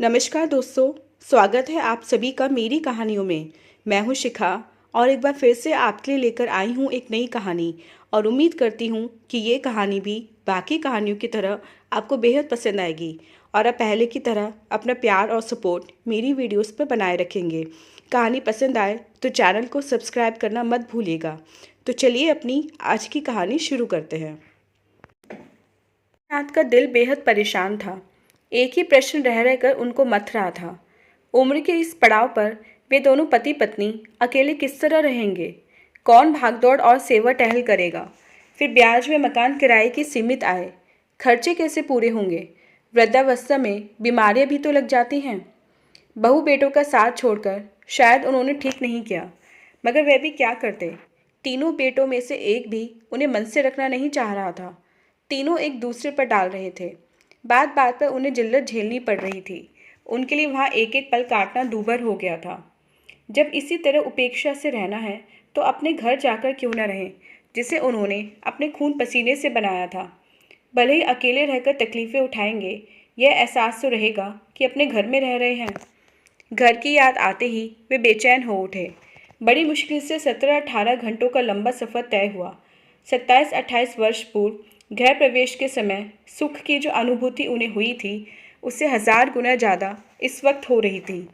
नमस्कार दोस्तों, स्वागत है आप सभी का मेरी कहानियों में। मैं हूं शिखा और एक बार फिर से आपके लिए लेकर आई हूं एक नई कहानी और उम्मीद करती हूं कि ये कहानी भी बाकी कहानियों की तरह आपको बेहद पसंद आएगी और आप पहले की तरह अपना प्यार और सपोर्ट मेरी वीडियोस पर बनाए रखेंगे। कहानी पसंद आए तो चैनल को सब्सक्राइब करना मत भूलिएगा। तो चलिए अपनी आज की कहानी शुरू करते हैं। नाथ का दिल बेहद परेशान था। एक ही प्रश्न रह रहकर उनको मथ रहा था। उम्र के इस पड़ाव पर वे दोनों पति पत्नी अकेले किस तरह रहेंगे? कौन भागदौड़ और सेवा टहल करेगा? फिर ब्याज में मकान किराए की सीमित आय, खर्चे कैसे पूरे होंगे? वृद्धावस्था में बीमारियां भी तो लग जाती हैं। बहू बेटों का साथ छोड़कर शायद उन्होंने ठीक नहीं किया, मगर वह भी क्या करते। तीनों बेटों में से एक भी उन्हें मन से रखना नहीं चाह रहा था। तीनों एक दूसरे पर डाल रहे थे। बात बात पर उन्हें जिल्लत झेलनी पड़ रही थी। उनके लिए वहाँ एक एक पल काटना दूभर हो गया था। जब इसी तरह उपेक्षा से रहना है तो अपने घर जाकर क्यों न रहें, जिसे उन्होंने अपने खून पसीने से बनाया था। भले ही अकेले रहकर तकलीफ़ें उठाएंगे, यह एहसास तो रहेगा कि अपने घर में रह रहे हैं। घर की याद आते ही वे बेचैन हो उठे। बड़ी मुश्किल से 17-18 घंटों का लंबा सफ़र तय हुआ। 27-28 वर्ष पूर्व गृह प्रवेश के समय सुख की जो अनुभूति उन्हें हुई थी, उससे 1000 गुना ज़्यादा इस वक्त हो रही थी।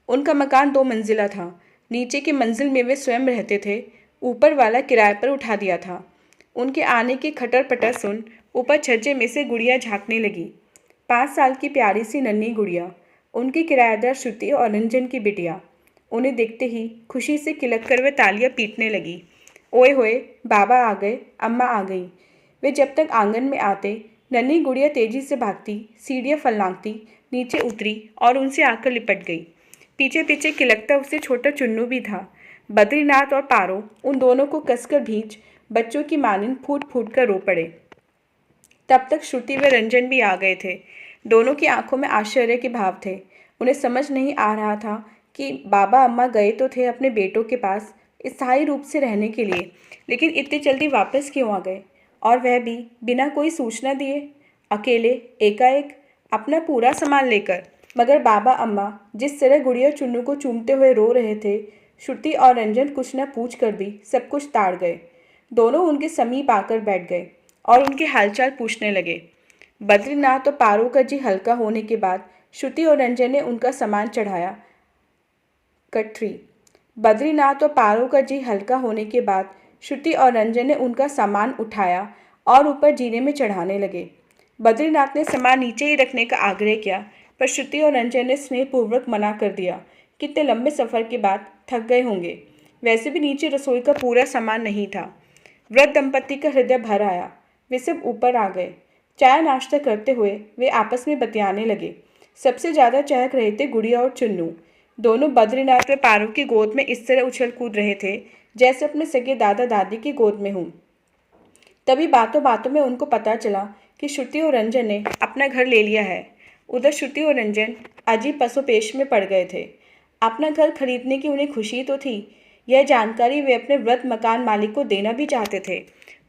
उनका मकान 2 मंजिला था। नीचे की मंजिल में वे स्वयं रहते थे, ऊपर वाला किराए पर उठा दिया था। उनके आने की खटर पटर सुन ऊपर छज्जे में से गुड़िया झांकने लगी। 5 साल की प्यारी सी नन्ही गुड़िया, उनकी किराएदार श्रुति और रंजन की बिटिया। उन्हें देखते ही खुशी से किलक कर वे तालियां पीटने लगी। ओए होए, बाबा आ गए, अम्मा आ गई। वे जब तक आंगन में आते, नन्ही गुड़िया तेजी से भागती, सीढ़ियाँ फलनाती नीचे उतरी और उनसे आकर लिपट गई। पीछे पीछे किलकता उससे छोटा चुन्नू भी था। बद्रीनाथ और पारो उन दोनों को कसकर भींच बच्चों की मानिंद फूट फूट कर रो पड़े। तब तक श्रुति व रंजन भी आ गए थे। दोनों की आंखों में आश्चर्य के भाव थे। उन्हें समझ नहीं आ रहा था कि बाबा अम्मा गए तो थे अपने बेटों के पास स्थायी रूप से रहने के लिए, लेकिन इतनी जल्दी वापस क्यों आ गए, और वह भी बिना कोई सूचना दिए, अकेले एकाएक, अपना पूरा सामान लेकर। मगर बाबा अम्मा जिस तरह गुड़िया चुन्नू को चूमते हुए रो रहे थे, श्रुति और रंजन कुछ न पूछ कर भी सब कुछ ताड़ गए। दोनों उनके समीप आकर बैठ गए और उनके हालचाल पूछने लगे। बद्रीनाथ और पारो का जी हल्का होने के बाद श्रुति और रंजन ने उनका सामान चढ़ाया। कटरी। बद्रीनाथ और पारो का जी हल्का होने के बाद श्रुति और रंजन ने उनका सामान उठाया और ऊपर जीने में चढ़ाने लगे। बद्रीनाथ ने सामान नीचे ही रखने का आग्रह किया, पर श्रुति और रंजन ने स्नेहपूर्वक मना कर दिया। कितने लंबे सफ़र के बाद थक गए होंगे। वैसे भी नीचे रसोई का पूरा सामान नहीं था। वृद्ध दंपत्ति का हृदय भर आया। वे सब ऊपर आ गए। चाय नाश्ता करते हुए वे आपस में बतियाने लगे। सबसे ज़्यादा चहक रहे थे गुड़िया और चुन्नू। दोनों बद्रीनाथ व पारो की गोद में इस तरह उछल कूद रहे थे जैसे अपने सगे दादा दादी की गोद में हूँ। तभी बातों बातों में उनको पता चला कि श्रुति और रंजन ने अपना घर ले लिया है। उधर श्रुति और रंजन अजीब पसोपेश में पड़ गए थे। अपना घर खरीदने की उन्हें खुशी तो थी। यह जानकारी वे अपने वृद्ध मकान मालिक को देना भी चाहते थे,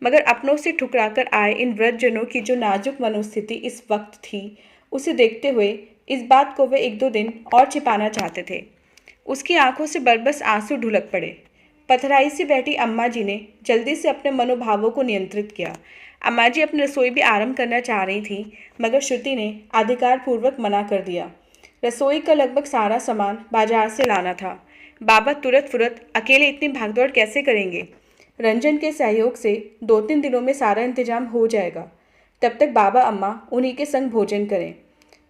मगर अपनों से ठुकराकर आए इन वृद्धजनों की जो नाजुक मनोस्थिति इस वक्त थी, उसे देखते हुए इस बात को वे 1-2 दिन और छिपाना चाहते थे। उसकी आंखों से बरबस आंसू ढुलक पड़े। पथराई से बैठी अम्मा जी ने जल्दी से अपने मनोभावों को नियंत्रित किया। अम्मा जी अपनी रसोई भी आरंभ करना चाह रही थी, मगर श्रुति ने अधिकारपूर्वक मना कर दिया। रसोई का लगभग सारा सामान बाजार से लाना था। बाबा तुरंत फुरत अकेले इतनी भागदौड़ कैसे करेंगे? रंजन के सहयोग से 2-3 दिनों में सारा इंतजाम हो जाएगा। तब तक बाबा अम्मा उन्हीं के संग भोजन करें।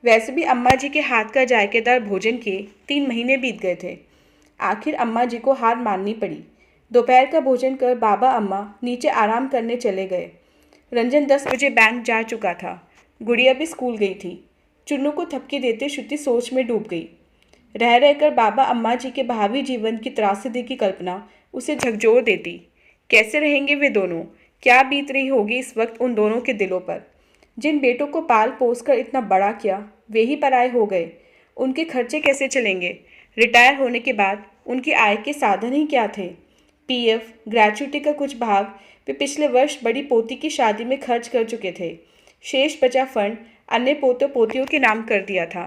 वैसे भी अम्मा जी के हाथ का जायकेदार भोजन किए 3 महीने बीत गए थे। आखिर अम्मा जी को हार माननी पड़ी। दोपहर का भोजन कर बाबा अम्मा नीचे आराम करने चले गए। रंजन 10 बजे बैंक जा चुका था। गुड़िया भी स्कूल गई थी। चुन्नू को थपकी देते श्रुति सोच में डूब गई। रह रहकर बाबा अम्मा जी के भावी जीवन की त्रासदी की कल्पना उसे झकझोर देती। कैसे रहेंगे वे दोनों? क्या बीत रही होगी इस वक्त उन दोनों के दिलों पर? जिन बेटों को पाल पोस कर इतना बड़ा किया, वे ही पराए हो गए। उनके खर्चे कैसे चलेंगे? रिटायर होने के बाद उनकी आय के साधन ही क्या थे? पीएफ, ग्रेच्युटी का कुछ भाग वे पिछले वर्ष बड़ी पोती की शादी में खर्च कर चुके थे। शेष बचा फंड अन्य पोतों पोतियों के नाम कर दिया था।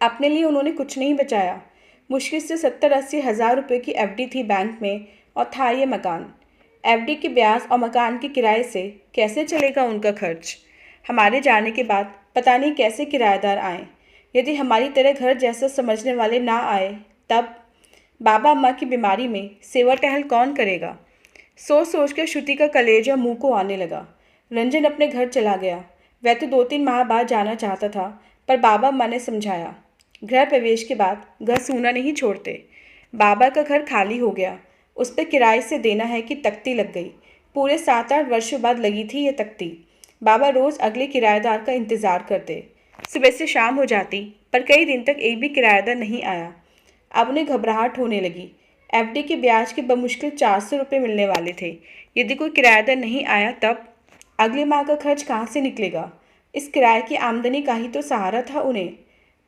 अपने लिए उन्होंने कुछ नहीं बचाया। मुश्किल से 70-80 हज़ार रुपये की एफडी थी बैंक में, और था ये मकान। एफडी के ब्याज और मकान के किराए से कैसे चलेगा उनका खर्च? हमारे जाने के बाद पता नहीं कैसे किराएदार आए। यदि हमारी तरह घर जैसा समझने वाले ना आए, तब बाबा अम्मा की बीमारी में सेवा टहल कौन करेगा? सोच सोच कर श्रुति का कलेजा मुंह को आने लगा। रंजन अपने घर चला गया। वह तो 2-3 माह बाद जाना चाहता था, पर बाबा अम्मा ने समझाया। गृह प्रवेश के बाद घर सूना नहीं छोड़ते। बाबा का घर खाली हो गया। उस पर किराए से देना है कि तख्ती लग गई। पूरे 7-8 वर्षों बाद लगी थी ये तख्ती। बाबा रोज़ अगले किराएदार का इंतज़ार करते। सुबह से शाम हो जाती, पर कई दिन तक एक भी किराएदार नहीं आया। अब उन्हें घबराहट होने लगी। एफडी के ब्याज के बमुश्किल 400 रुपये मिलने वाले थे। यदि कोई किराएदार नहीं आया, तब अगले माह का खर्च कहाँ से निकलेगा? इस किराए की आमदनी का ही तो सहारा था उन्हें।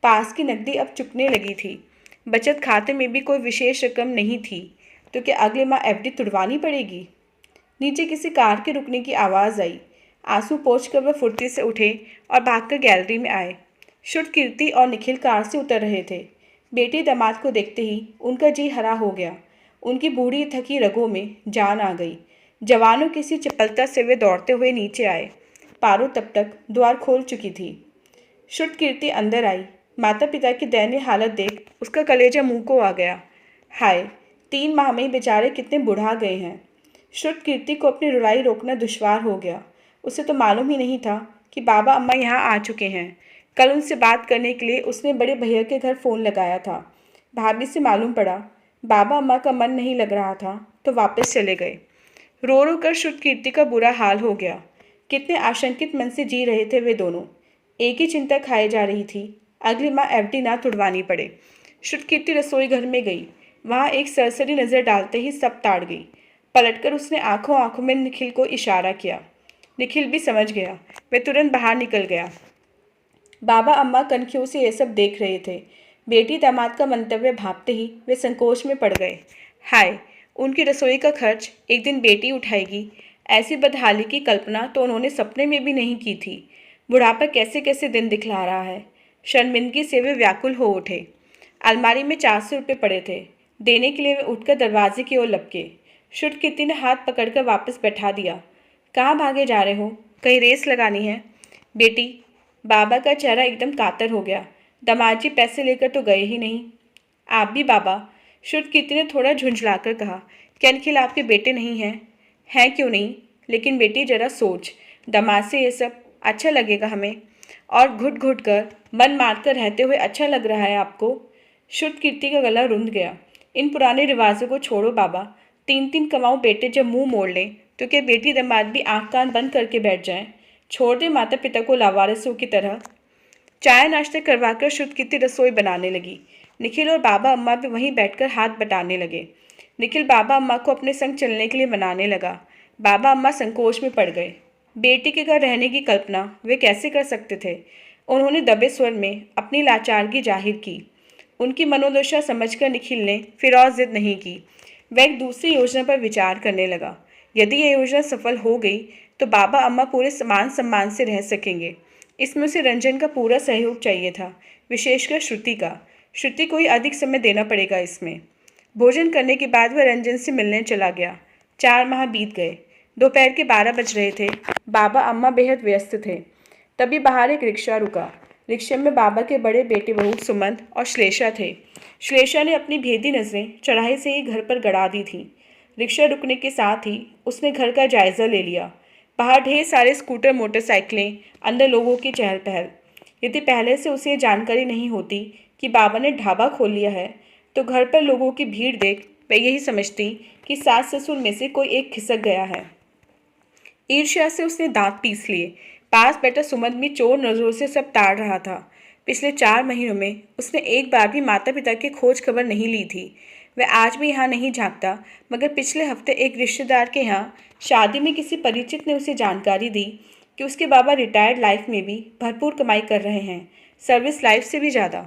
पास की नकदी अब चुकने लगी थी। बचत खाते में भी कोई विशेष रकम नहीं थी, तो क्या अगले माह एफडी तुड़वानी पड़ेगी? नीचे किसी कार के रुकने की आवाज़ आई। आंसू पोंछकर वह फुर्ती से उठे और भागकर गैलरी में आए। शुद्ध, कीर्ति और निखिल कार से उतर रहे थे। बेटी दामाद को देखते ही उनका जी हरा हो गया। उनकी बूढ़ी थकी रगों में जान आ गई। जवानों की सी चपलता से वे दौड़ते हुए नीचे आए। पारो तब तक द्वार खोल चुकी थी। शुद्ध, कीर्ति अंदर आई। माता पिता की दयनीय हालत देख उसका कलेजा मुंह को आ गया। हाय, 3 माह में ही बेचारे कितने बुढ़ा गए हैं। शुद्ध, कीर्ति को अपनी रुलाई रोकना दुश्वार हो गया। उसे तो मालूम ही नहीं था कि बाबा अम्मा यहाँ आ चुके हैं। कल उनसे बात करने के लिए उसने बड़े भैया के घर फ़ोन लगाया था। भाभी से मालूम पड़ा बाबा अम्मा का मन नहीं लग रहा था, तो वापस चले गए। रो रो कर शुद्ध, कीर्ति का बुरा हाल हो गया। कितने आशंकित मन से जी रहे थे वे दोनों। एक ही चिंता खाई जा रही थी, अगली माह एफडी ना तुड़वानी पड़े। शुद्ध, कीर्ति रसोई घर में गई। वहाँ एक सरसरी नज़र डालते ही सब ताड़ गई। पलटकर उसने आंखों आंखों में निखिल को इशारा किया। निखिल भी समझ गया। वह तुरंत बाहर निकल गया। बाबा अम्मा कनखियों से ये सब देख रहे थे। बेटी दामाद का मंतव्य भांपते ही वे संकोच में पड़ गए। हाय, उनकी रसोई का खर्च एक दिन बेटी उठाएगी, ऐसी बदहाली की कल्पना तो उन्होंने सपने में भी नहीं की थी। बुढ़ापा कैसे कैसे दिन दिखला रहा है। शर्मिंदगी से वे व्याकुल हो उठे। अलमारी में 400 रुपये पड़े थे। देने के लिए वे उठकर दरवाजे की ओर लपके। शुद्ध, कीर्ति ने हाथ पकड़कर वापस बैठा दिया। कहाँ भागे जा रहे हो? कहीं रेस लगानी है? बेटी, बाबा का चेहरा एकदम कातर हो गया। दामाद जी पैसे लेकर तो गए ही नहीं। आप भी बाबा? शुद्ध, कीर्ति ने थोड़ा झुंझलाकर कहा। क्या निखिल आपके बेटे नहीं हैं? हैं क्यों नहीं, लेकिन बेटी जरा सोच, दामाद से ये सब अच्छा लगेगा हमें, और घुट घुट कर मन मारकर रहते हुए अच्छा लग रहा है आपको? शुद्ध, कीर्ति का गला रुंध गया। इन पुराने रिवाजों को छोड़ो बाबा। 3-3 कमाऊ बेटे जब मुंह मोड़ लें, तो क्या बेटी दामाद भी आंख कान बंद करके बैठ जाएं? छोड़ दे माता पिता को लावारिसों की तरह। चाय नाश्ते करवाकर शुद्ध, कीर्ति रसोई बनाने लगी। निखिल और बाबा अम्मा भी वहीं बैठकर हाथ बटाने लगे। निखिल बाबा अम्मा को अपने संग चलने के लिए मनाने लगा। बाबा अम्मा संकोच में पड़ गए। बेटी के घर रहने की कल्पना वे कैसे कर सकते थे? उन्होंने दबे स्वर में अपनी लाचारगी जाहिर की। उनकी मनोदशा समझकर निखिल ने फिर और जिद नहीं की। वह एक दूसरी योजना पर विचार करने लगा। यदि यह योजना सफल हो गई तो बाबा अम्मा पूरे मान सम्मान से रह सकेंगे। इसमें उसे रंजन का पूरा सहयोग चाहिए था, विशेषकर श्रुति का। श्रुति को ही अधिक समय देना पड़ेगा इसमें। भोजन करने के बाद वह रंजन से मिलने चला गया। 4 माह बीत गए। दोपहर के 12 बज रहे थे। बाबा अम्मा बेहद व्यस्त थे। तभी बाहर एक रिक्शा रुका। रिक्शे में बाबा के बड़े बेटे बहू सुमंत और श्लेषा थे। श्लेषा ने अपनी भेदी नज़रें चढ़ाई से ही घर पर गड़ा दी थीं। रिक्शा रुकने के साथ ही उसने घर का जायज़ा ले लिया। बाहर ढेर सारे स्कूटर, मोटरसाइकिलें, अंदर लोगों की चहल पहल। यदि पहले से उसे जानकारी नहीं होती कि बाबा ने ढाबा खोल लिया है, तो घर पर लोगों की भीड़ देख वह यही समझती कि सास ससुर में से कोई एक खिसक गया है। ईर्ष्या से उसने दांत पीस लिए। पास बैठा सुमंत भी चोर नज़रों से सब ताड़ रहा था। पिछले 4 महीनों में उसने एक बार भी माता पिता की खोज खबर नहीं ली थी। वह आज भी यहाँ नहीं झांकता, मगर पिछले हफ्ते एक रिश्तेदार के यहाँ शादी में किसी परिचित ने उसे जानकारी दी कि उसके बाबा रिटायर्ड लाइफ में भी भरपूर कमाई कर रहे हैं, सर्विस लाइफ से भी ज़्यादा।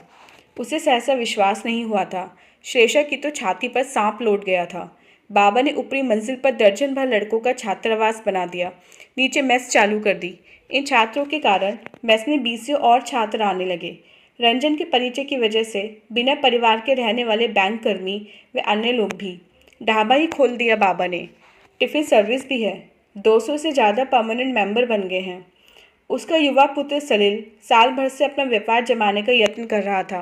उसे सहसा विश्वास नहीं हुआ था। श्लेषा की तो छाती पर सांप लौट गया था। बाबा ने ऊपरी मंजिल पर दर्जन भर लड़कों का छात्रावास बना दिया, नीचे मेस चालू कर दी। इन छात्रों के कारण मेस में 20 और छात्र आने लगे। रंजन के परिचय की वजह से बिना परिवार के रहने वाले बैंक कर्मी व अन्य लोग भी। ढाबा ही खोल दिया बाबा ने। टिफ़िन सर्विस भी है। 200 से ज़्यादा परमानेंट मेंबर बन गए हैं। उसका युवा पुत्र सलील साल भर से अपना व्यापार जमाने का यत्न कर रहा था।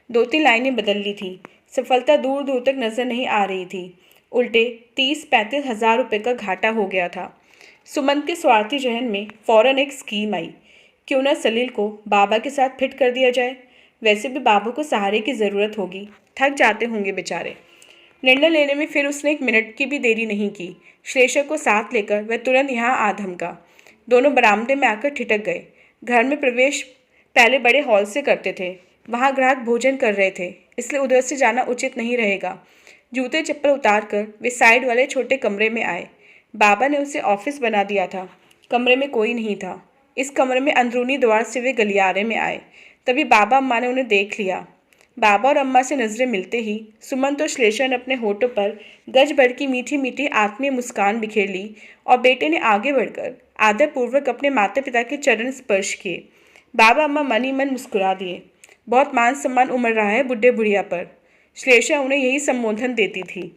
2-3 लाइनें बदल ली थी। सफलता दूर दूर तक नजर नहीं आ रही थी। उल्टे 30-35 हज़ार रुपये का घाटा हो गया था। सुमंत के स्वार्थी जहन में फौरन एक स्कीम आई। क्यों न सलील को बाबा के साथ फिट कर दिया जाए। वैसे भी बाबा को सहारे की ज़रूरत होगी। थक जाते होंगे बेचारे। निर्णय लेने में फिर उसने 1 मिनट की भी देरी नहीं की। श्लेषा को साथ लेकर वह तुरंत यहाँ आ धमका। दोनों बरामदे में आकर ठिठक गए। घर में प्रवेश पहले बड़े हॉल से करते थे। वहाँ ग्राहक भोजन कर रहे थे, इसलिए उधर से जाना उचित नहीं रहेगा। जूते चप्पल उतार कर वे साइड वाले छोटे कमरे में आए। बाबा ने उसे ऑफिस बना दिया था। कमरे में कोई नहीं था। इस कमरे में अंदरूनी द्वार से वे गलियारे में आए। तभी बाबा अम्मा ने उन्हें देख लिया। बाबा और अम्मा से नजरें मिलते ही सुमंत और श्लेषा ने अपने होठों पर गज भर की मीठी मीठी आत्मीय मुस्कान बिखेर ली और बेटे ने आगे बढ़कर आदरपूर्वक अपने माता पिता के चरण स्पर्श किए। बाबा अम्मा मन ही मन मुस्कुरा दिए। बहुत मान सम्मान उमड़ रहा है बुढ़े बुढ़िया पर। श्लेषा उन्हें यही संबोधन देती थी।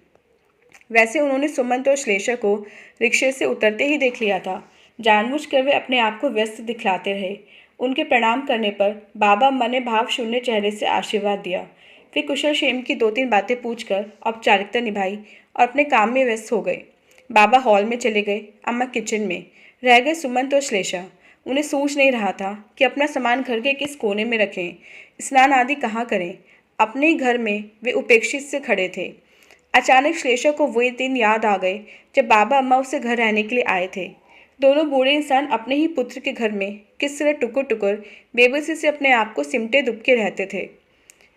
वैसे उन्होंने सुमंत और श्लेषा को रिक्शे से उतरते ही देख लिया था। जानबूझकर वे अपने आप को व्यस्त दिखलाते रहे। उनके प्रणाम करने पर बाबा अम्मा ने भाव शून्य चेहरे से आशीर्वाद दिया। फिर कुशल क्षेम की 2-3 बातें पूछकर औपचारिकता निभाई और अपने काम में व्यस्त हो गए। बाबा हॉल में चले गए, अम्मा किचन में। रह गए सुमंत और श्लेषा। उन्हें सूझ नहीं रहा था कि अपना सामान घर के किस कोने में रखें, स्नान आदि कहाँ करें। अपने ही घर में वे उपेक्षित से खड़े थे। अचानक श्लेषा को वही दिन याद आ गए जब बाबा अम्मा उसे घर रहने के लिए आए थे। दोनों बूढ़े इंसान अपने ही पुत्र के घर में किस तरह टुकुर टुकुर बेबसी से अपने आप को सिमटे दुबके रहते थे।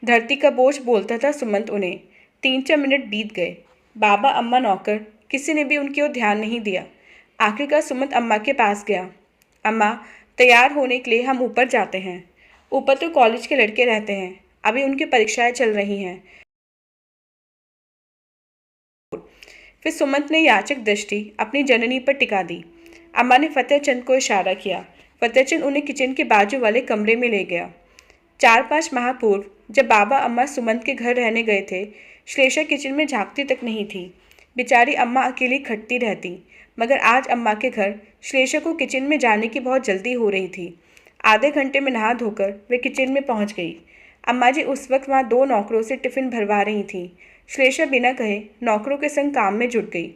धरती का बोझ बोलता था सुमंत उन्हें। 3-4 मिनट बीत गए। बाबा अम्मा नौकर किसी ने भी उनकी ओर ध्यान नहीं दिया। आखिरकार सुमंत अम्मा के पास गया। अम्मा, तैयार होने के लिए हम ऊपर जाते हैं। ऊपर तो कॉलेज के लड़के रहते हैं, अभी उनकी परीक्षाएं चल रही हैं। फिर सुमंत ने याचक दृष्टि अपनी जननी पर टिका दी। अम्मा ने फतेहचंद को इशारा किया। फतेहचंद उन्हें किचन के बाजू वाले कमरे में ले गया। 4-5 माह पूर्व जब बाबा अम्मा सुमंत के घर रहने गए थे, श्लेषा किचन में झांकती तक नहीं थी। बेचारी अम्मा अकेली खटती रहती। मगर आज अम्मा के घर श्लेषा को किचन में जाने की बहुत जल्दी हो रही थी। आधे घंटे में नहा धोकर वे किचन में पहुंच गई। अम्मा जी उस वक्त वहाँ 2 नौकरों से टिफ़िन भरवा रही थी। श्लेषा बिना कहे नौकरों के संग काम में जुट गई।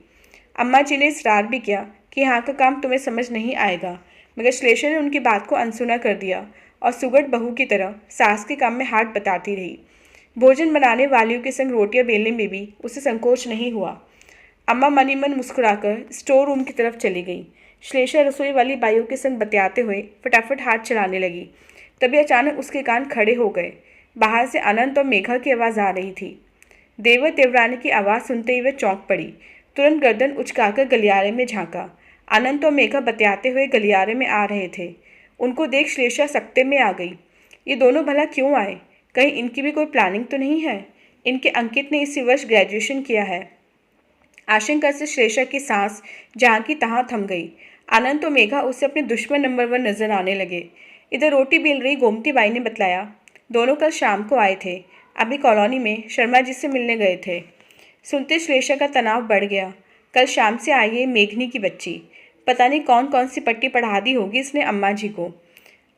अम्मा जी ने इसरार भी किया कि यहाँ का काम तुम्हें समझ नहीं आएगा, मगर श्लेषा ने उनकी बात को अनसुना कर दिया और सुगढ़ बहू की तरह सास के काम में हाथ बताती रही। भोजन बनाने वालियों के संग रोटियां बेलने में भी उसे संकोच नहीं हुआ। अम्मा मनी मन मुस्कुराकर स्टोर रूम की तरफ चली गई। श्लेषा रसोई वाली बाइयों के संग बतियाते हुए फटाफट हाथ चलाने लगी। तभी अचानक उसके कान खड़े हो गए। बाहर से अनंत और मेघा की आवाज़ आ रही थी। देवर देवरानी की आवाज़ सुनते ही वह चौंक पड़ी। तुरंत गर्दन उचकाकर गलियारे में झांका। अनंत और मेघा बतियाते हुए गलियारे में आ रहे थे। उनको देख श्लेषा सकते में आ गई। ये दोनों भला क्यों आए? कहीं इनकी भी कोई प्लानिंग तो नहीं है? इनके अंकित ने इसी वर्ष ग्रेजुएशन किया है। आशंका से श्लेषा की सांस जहाँ की तहाँ थम गई। अनंत और मेघा उसे अपने दुश्मन नंबर 1 नजर आने लगे। इधर रोटी बेल रही गोमती बाई ने बतलाया, दोनों कल शाम को आए थे। अभी कॉलोनी में शर्मा जी से मिलने गए थे। सुनते श्लेषा का तनाव बढ़ गया। कल शाम से आई है मेघनी की बच्ची। पता नहीं कौन कौन सी पट्टी पढ़ा दी होगी इसने अम्मा जी को।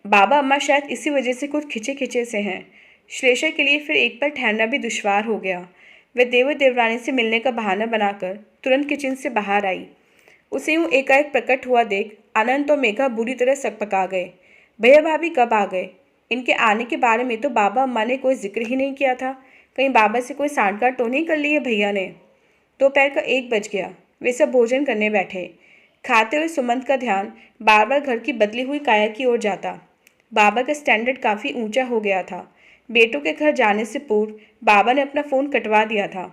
बाबा अम्मा शायद इसी वजह से कुछ खिंचे खिंचे से हैं। श्लेषा के लिए फिर एक पल ठहरना भी दुश्वार हो गया। वह देवर देवरानी से मिलने का बहाना बनाकर तुरंत किचन से बाहर आई। उसे यूँ एकाएक प्रकट हुआ देख अनंत और मेघा बुरी तरह सकपका गए। भैया भाभी कब आ गए? इनके आने के बारे में तो बाबा अम्मा ने कोई जिक्र ही नहीं किया था। कहीं बाबा से कोई सांठगांठ तो नहीं कर ली है भैया ने? दोपहर का 1 बज गया। वे सब भोजन करने बैठे। खाते हुए सुमंत का ध्यान बार बार घर की बदली हुई काया की ओर जाता। बाबा का स्टैंडर्ड काफ़ी ऊंचा हो गया था। बेटों के घर जाने से पूर्व बाबा ने अपना फ़ोन कटवा दिया था।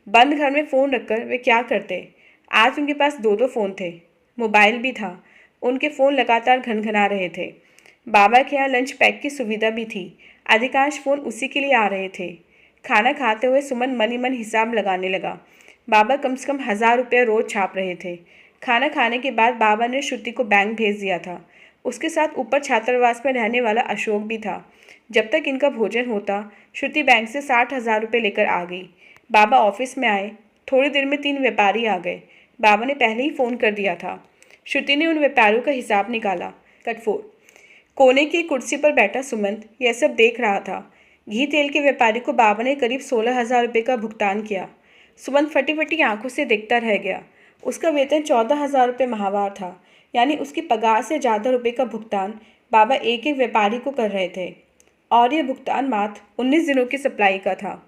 बंद घर में फ़ोन रखकर वे क्या करते? आज उनके पास 2-2 फ़ोन थे। मोबाइल भी था। उनके फ़ोन लगातार घनघना रहे थे। बाबा के यहाँ लंच पैक की सुविधा भी थी। अधिकांश फ़ोन उसी के लिए आ रहे थे। खाना खाते हुए सुमन मन ही मन हिसाब लगाने लगा। बाबा कम से कम 1000 रुपया रोज़ छाप रहे थे। खाना खाने के बाद बाबा ने श्रुति को बैंक भेज दिया था। उसके साथ ऊपर छात्रावास में रहने वाला अशोक भी था। जब तक इनका भोजन होता, श्रुति बैंक से 60,000 रुपये लेकर आ गई। बाबा ऑफिस में आए। थोड़ी देर में 3 व्यापारी आ गए। बाबा ने पहले ही फ़ोन कर दिया था। श्रुति ने उन व्यापारियों का हिसाब निकाला। कट 4। कोने की कुर्सी पर बैठा सुमंत यह सब देख रहा था। घी तेल के व्यापारी को बाबा ने करीब 16,000 रुपये का भुगतान किया। सुमंत फटी फटी आंखों से देखता रह गया। उसका वेतन 14,000 रुपये माहवार था, यानी उसकी पगार से ज़्यादा रुपये का भुगतान बाबा एक एक व्यापारी को कर रहे थे, और यह भुगतान मात्र 19 दिनों की सप्लाई का था।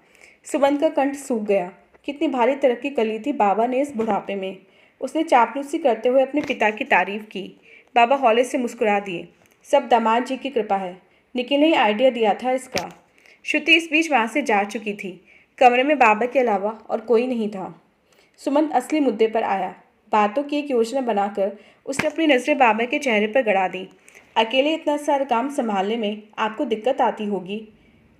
सुमंत का कंठ सूख गया। कितनी भारी तरक्की कर ली थी बाबा ने इस बुढ़ापे में। उसने चापलूसी करते हुए अपने पिता की तारीफ की। बाबा हौले से मुस्कुरा दिए। सब दामाद जी की कृपा है। निखिल ने ही आइडिया दिया था इसका। श्रुति इस बीच वहाँ से जा चुकी थी। कमरे में बाबा के अलावा और कोई नहीं था। सुमंत असली मुद्दे पर आया। बातों की एक योजना बनाकर उसने अपनी नज़रें बाबा के चेहरे पर गड़ा दी। अकेले इतना सारा काम संभालने में आपको दिक्कत आती होगी।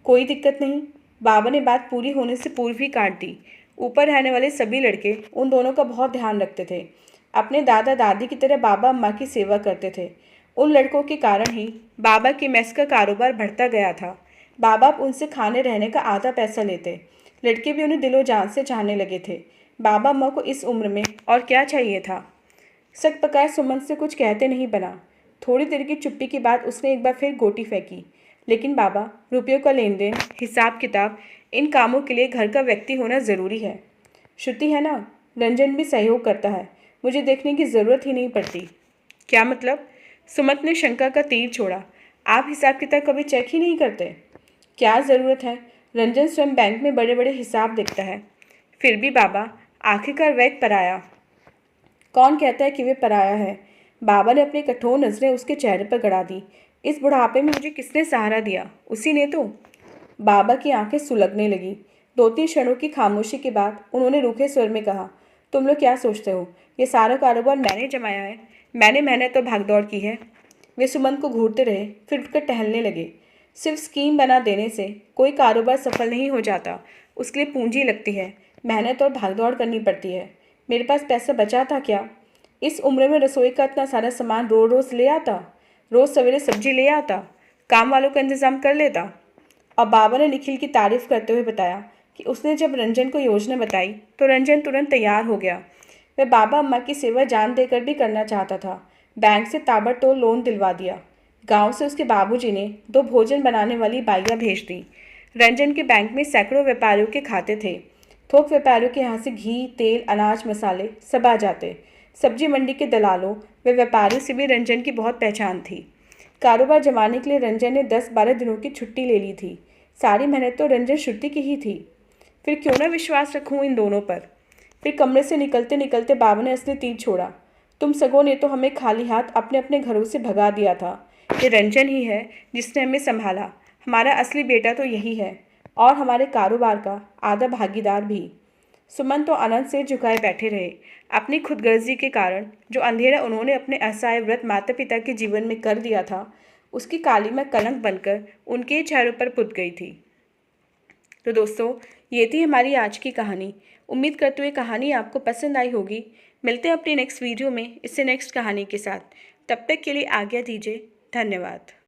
कोई दिक्कत नहीं। बाबा ने बात पूरी होने से पूर्व ही काट दी। ऊपर रहने वाले सभी लड़के उन दोनों का बहुत ध्यान रखते थे। अपने दादा दादी की तरह बाबा अम्मा की सेवा करते थे। उन लड़कों के कारण ही बाबा की मेस का कारोबार बढ़ता गया था। बाबा अब उनसे खाने रहने का आधा पैसा लेते। लड़के भी उन्हें दिलो जान से चाहने लगे थे। बाबा अम्मा को इस उम्र में और क्या चाहिए था। सक पकाए सुमन से कुछ कहते नहीं बना। थोड़ी देर की चुप्पी के बाद उसने एक बार फिर गोटी फेंकी। लेकिन बाबा, रुपयों का लेन देन, हिसाब किताब, इन कामों के लिए घर का व्यक्ति होना ज़रूरी है। श्रुति है ना, रंजन भी सहयोग करता है। मुझे देखने की ज़रूरत ही नहीं पड़ती। क्या मतलब? सुमंत ने शंका का तीर छोड़ा। आप हिसाब किताब कभी चेक ही नहीं करते? क्या ज़रूरत है? रंजन स्वयं बैंक में बड़े बड़े हिसाब देखता है। फिर भी बाबा, आखिरकार वह एक पराया। कौन कहता है कि वे पराया है? बाबा ने अपनी कठोर नज़रें उसके चेहरे पर गड़ा दी। इस बुढ़ापे में मुझे किसने सहारा दिया? उसी ने तो। बाबा की आंखें सुलगने लगी। 2-3 क्षणों की खामोशी के बाद उन्होंने रूखे स्वर में कहा, तुम लोग क्या सोचते हो? ये सारा कारोबार मैंने जमाया है। मैंने मेहनत और भागदौड़ की है। वे सुमंत को घूरते रहे, फिर उठकर टहलने लगे। सिर्फ स्कीम बना देने से कोई कारोबार सफल नहीं हो जाता। उसके लिए पूंजी लगती है, मेहनत और भागदौड़ करनी पड़ती है। मेरे पास पैसा बचा था क्या? इस उम्र में रसोई का इतना सारा सामान रोज़ रोज़ ले आता, रोज़ सवेरे सब्जी ले आता, काम वालों का इंतज़ाम कर लेता। और बाबा ने निखिल की तारीफ करते हुए बताया कि उसने जब रंजन को योजना बताई तो रंजन तुरंत तैयार हो गया। वह बाबा अम्मा की सेवा जान देकर भी करना चाहता था। बैंक से ताबड़तोड़ लोन दिलवा दिया। गांव से उसके बाबूजी ने 2 भोजन बनाने वाली बाइयाँ भेज दी। रंजन के बैंक में सैकड़ों व्यापारियों के खाते थे। थोक व्यापारियों के यहाँ से घी, तेल, अनाज, मसाले सब आ जाते। सब्जी मंडी के दलालों व व्यापारियों से भी रंजन की बहुत पहचान थी। कारोबार जमाने के लिए रंजन ने 10-12 दिनों की छुट्टी ले ली थी। सारी मेहनत तो रंजन श्रुति की ही थी। फिर क्यों ना विश्वास रखूं इन दोनों पर। फिर कमरे से निकलते निकलते बाबा ने असली तीर छोड़ा। तुम सगों ने तो हमें खाली हाथ अपने अपने घरों से भगा दिया था। ये रंजन ही है जिसने हमें संभाला। हमारा असली बेटा तो यही है, और हमारे कारोबार का आधा भागीदार भी। सुमन तो अनंत से झुकाए बैठे रहे। अपनी खुदगर्जी के कारण जो अंधेरा उन्होंने अपने असहाय व्रत माता पिता के जीवन में कर दिया था, उसकी काली में कलंक बनकर उनके चेहरों पर पुत गई थी। तो दोस्तों, ये थी हमारी आज की कहानी। उम्मीद करते हुए कहानी आपको पसंद आई होगी। मिलते हैं अपनी नेक्स्ट वीडियो में इससे नेक्स्ट कहानी के साथ। तब तक के लिए आज्ञा दीजिए। धन्यवाद।